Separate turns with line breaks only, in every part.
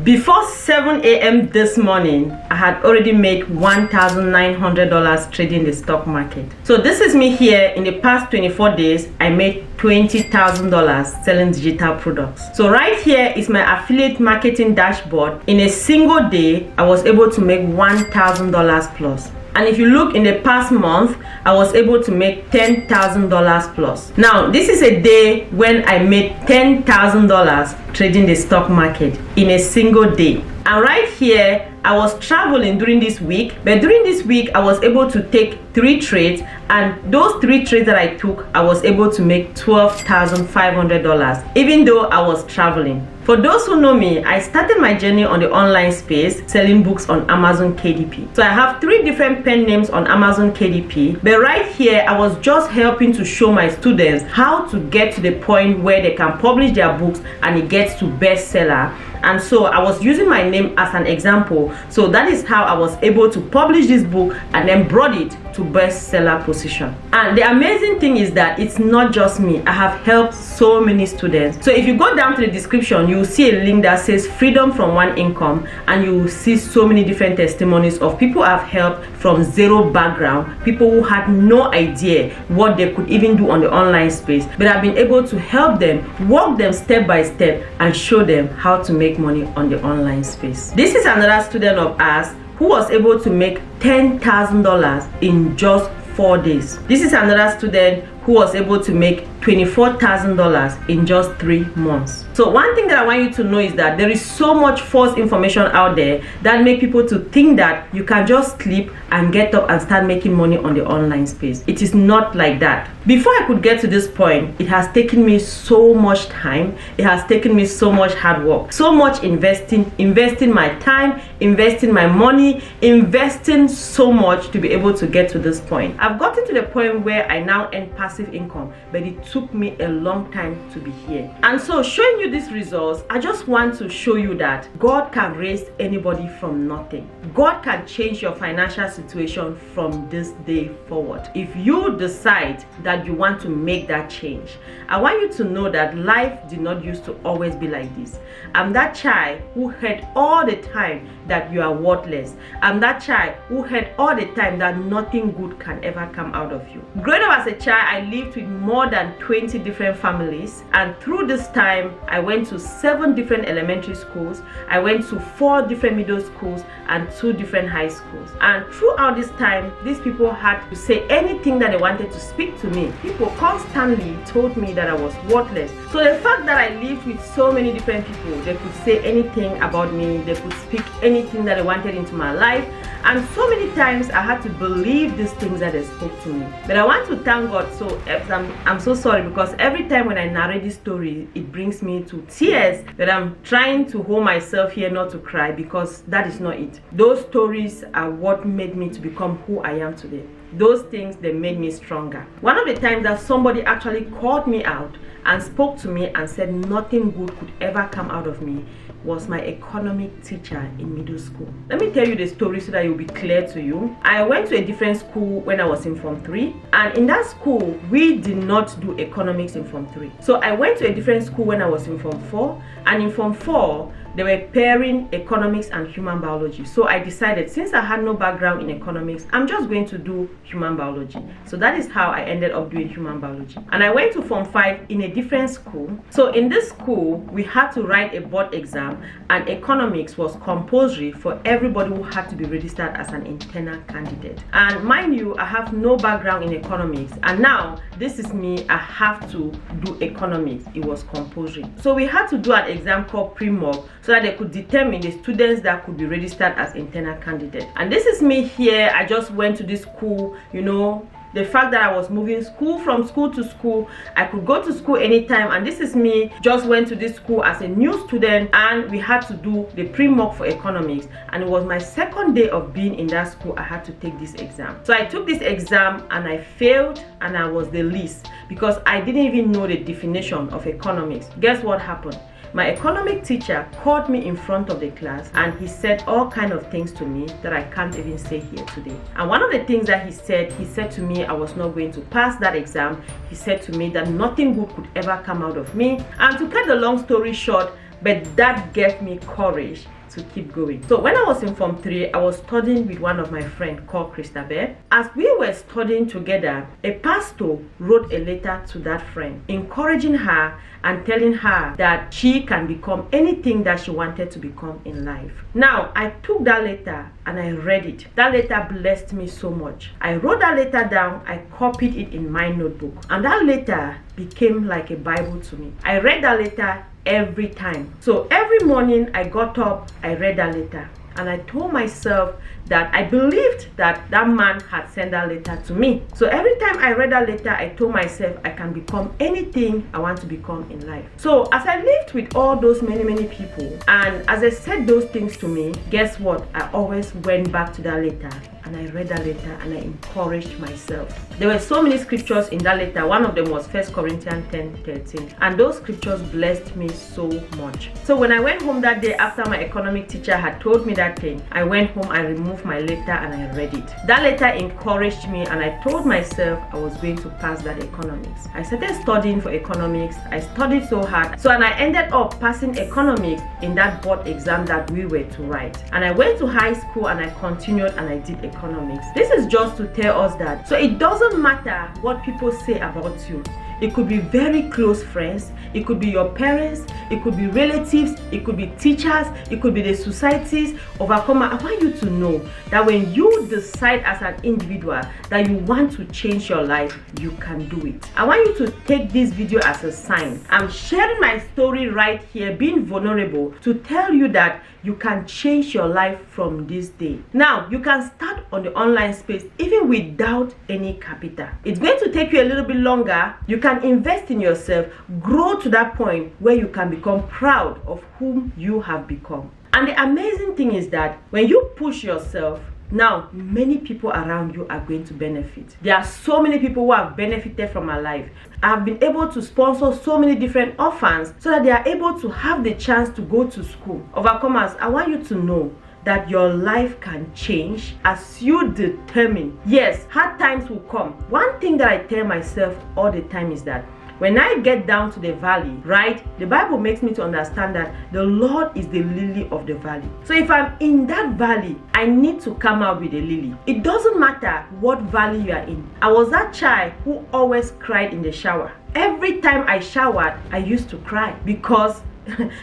Before 7 a.m. this morning, I had already made $1,900 trading the stock market. So this is me here. In the past 24 days, I made $20,000 selling digital products. So right here is my affiliate marketing dashboard. In a single day, I was able to make $1,000 plus. And if you look in the past month, I was able to make $10,000 plus. Now, this is a day when I made $10,000 trading the stock market in a single day. And right here, I was traveling during this week, but during this week, I was able to take 3 trades, and those 3 trades that I took, I was able to make $12,500, even though I was traveling. For those who know me, I started my journey on the online space selling books on Amazon KDP. So I have 3 different pen names on Amazon KDP, but right here, I was just helping to show my students how to get to the point where they can publish their books and it gets to bestseller. And so I was using my name as an example. So that is how I was able to publish this book and then brought it to bestseller position. And the amazing thing is that it's not just me. I have helped so many students. So if you go down to the description, you will see a link that says freedom from one income, and you will see so many different testimonies of people I've helped from zero background, people who had no idea what they could even do on the online space, but I've been able to help them, walk them step by step, and show them how to make money on the online space. This is another student of ours who was able to make $10,000 in just 4 days. This is another student who was able to make $24,000 in just 3 months. So one thing that I want you to know is that there is so much false information out there that make people to think that you can just sleep and get up and start making money on the online space. It is not like that. Before I could get to this point, it has taken me so much time. It has taken me so much hard work, so much investing my time, investing my money, investing so much to be able to get to this point. I've gotten to the point where I now earn passive income, but it took me a long time to be here. And so showing you these results, I just want to show you that God can raise anybody from nothing. God can change your financial situation from this day forward. If you decide that you want to make that change, I want you to know that life did not used to always be like this. I'm that child who heard all the time that you are worthless. I'm that child who heard all the time that nothing good can ever come out of you. Growing up as a child, I lived with more than 20 different families, and through this time I went to 7 different elementary schools, I went to 4 different middle schools and 2 different high schools. And throughout this time, these people had to say anything that they wanted to speak to me. People constantly told me that I was worthless. So the fact that I lived with so many different people, they could say anything about me, they could speak anything that they wanted into my life, and so many times I had to believe these things that they spoke to me. But I want to thank God. So I'm so sorry, because every time when I narrate this story, it brings me to tears, that I'm trying to hold myself here not to cry, because that is not it. Those stories are what made me to become who I am today. Those things, they made me stronger. One of the times that somebody actually called me out and spoke to me and said nothing good could ever come out of me was my economic teacher in middle school. Let me tell you the story so that it will be clear to you. I went to a different school when I was in Form 3, and in that school, we did not do economics in Form 3. So I went to a different school when I was in Form 4, and in Form 4, they were pairing economics and human biology. So I decided, since I had no background in economics, I'm just going to do human biology. So that is how I ended up doing human biology. And I went to Form 5 in a different school. So in this school, we had to write a board exam, and economics was compulsory for everybody who had to be registered as an internal candidate. And mind you, I have no background in economics, and now this is me, I have to do economics. It was compulsory. So we had to do an exam called pre-mock, so that they could determine the students that could be registered as internal candidates. And this is me here. I just went to this school, you know, the fact that I was moving from school to school, I could go to school anytime, and this is me, just went to this school as a new student, and we had to do the pre-mock for economics, and it was my 2nd day of being in that school. I had to take this exam. So I took this exam and I failed, and I was the least, because I didn't even know the definition of economics. Guess what happened? My economic teacher called me in front of the class, and he said all kind of things to me that I can't even say here today. And one of the things that he said to me I was not going to pass that exam. He said to me that nothing good could ever come out of me. And to cut the long story short, but that gave me courage to keep going. So when I was in Form 3, I was studying with one of my friends called Christabel. As we were studying together, a pastor wrote a letter to that friend, encouraging her and telling her that she can become anything that she wanted to become in life. Now, I took that letter and I read it. That letter blessed me so much. I wrote that letter down, I copied it in my notebook, and that letter became like a Bible to me. I read that letter every time. So every morning I got up, I read that letter, and I told myself that I believed that that man had sent that letter to me. So every time I read that letter, I told myself I can become anything I want to become in life. So as I lived with all those many people, and as I said those things to me, guess what? I always went back to that letter and I read that letter and I encouraged myself. There were so many scriptures in that letter. One of them was 1 Corinthians 10:13, and those scriptures blessed me so much. So when I went home that day after my economic teacher had told me that thing, I went home, I removed my letter and I read it. That letter encouraged me, and I told myself I was going to pass that economics. I started studying for economics. I studied so hard, and I ended up passing economics in that board exam that we were to write. And I went to high school and I continued and I did economics. This is just to tell us that so it doesn't matter what people say about you. It could be very close friends, it could be your parents, it could be relatives, it could be teachers, it could be the societies. Overcomer, I want you to know that when you decide as an individual that you want to change your life, you can do it. I want you to take this video as a sign. I'm sharing my story right here, being vulnerable, to tell you that you can change your life from this day. Now, you can start on the online space even without any capital. It's going to take you a little bit longer. You can invest in yourself, grow to that point where you can become proud of whom you have become. And the amazing thing is that when you push yourself, now many people around you are going to benefit. There are so many people who have benefited from my life. I've been able to sponsor so many different orphans so that they are able to have the chance to go to school. Overcomers, I want you to know that your life can change as you determine. Yes, hard times will come. One thing that I tell myself all the time is that when I get down to the valley, right, the Bible makes me to understand that the Lord is the lily of the valley. So if I'm in that valley, I need to come out with a lily. It doesn't matter what valley you are in. I was that child who always cried in the shower. Every time I showered, I used to cry because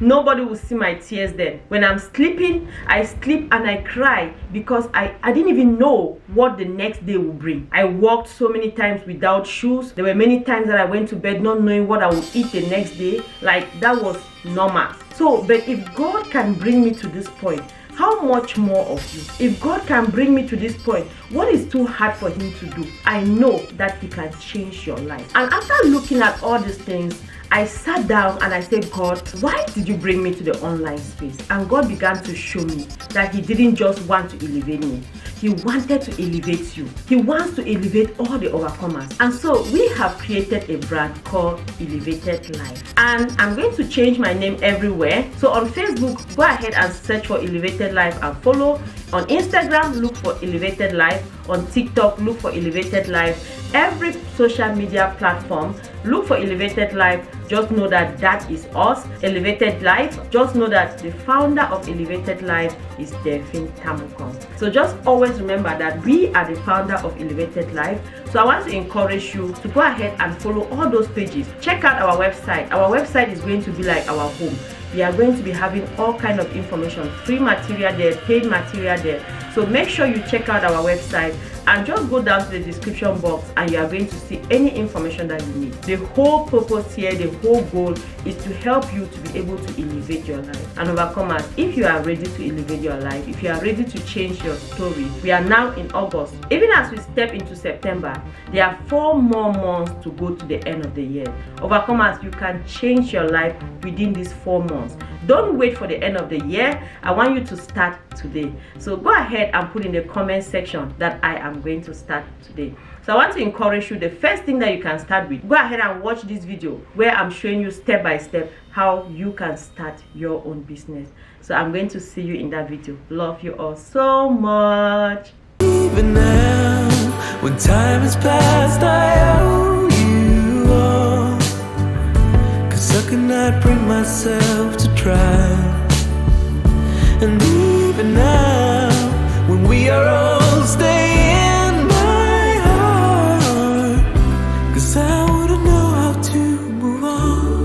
nobody will see my tears then. When I'm sleeping, I sleep and I cry because I didn't even know what the next day will bring. I walked so many times without shoes. There were many times that I went to bed not knowing what I would eat the next day. Like, that was normal. So, but if God can bring me to this point, how much more of you? If God can bring me to this point, what is too hard for him to do? I know that he can change your life. And after looking at all these things, I sat down and I said, God, why did you bring me to the online space? And God began to show me that he didn't just want to elevate me. He wanted to elevate you. He wants to elevate all the overcomers. And so we have created a brand called Elevated Life. And I'm going to change my name everywhere. So on Facebook, go ahead and search for Elevated Life and follow. On Instagram, look for Elevated Life. On TikTok, look for Elevated Life. Every social media platform, look for Elevated Life. Just know that that is us, Elevated Life. Just know that the founder of Elevated Life is DelphineTamukong. So just always remember that we are the founder of Elevated Life. So I want to encourage you to go ahead and follow all those pages. Check out our website. Our website is going to be like our home. We are going to be having all kind of information, free material there, paid material there. So make sure you check out our website and just go down to the description box and you are going to see any information that you need. The whole purpose here, the whole goal is to help you to be able to elevate your life. And overcomers, if you are ready to elevate your life, if you are ready to change your story, we are now in August. Even as we step into September, there are 4 more months to go to the end of the year. Overcomers, you can change your life within these 4 months. Don't wait for the end of the year. I want you to start today. So go ahead and put in the comment section that I am going to start today. So I want to encourage you, the first thing that you can start with, go ahead and watch this video where I'm showing you step by step how you can start your own business. So I'm going to see you in that video. Love you all so much.
Even now, when time has passed, I owe you all. 'Cause I could not bring myself to try. And even now, when we are old, stay in my heart. 'Cause I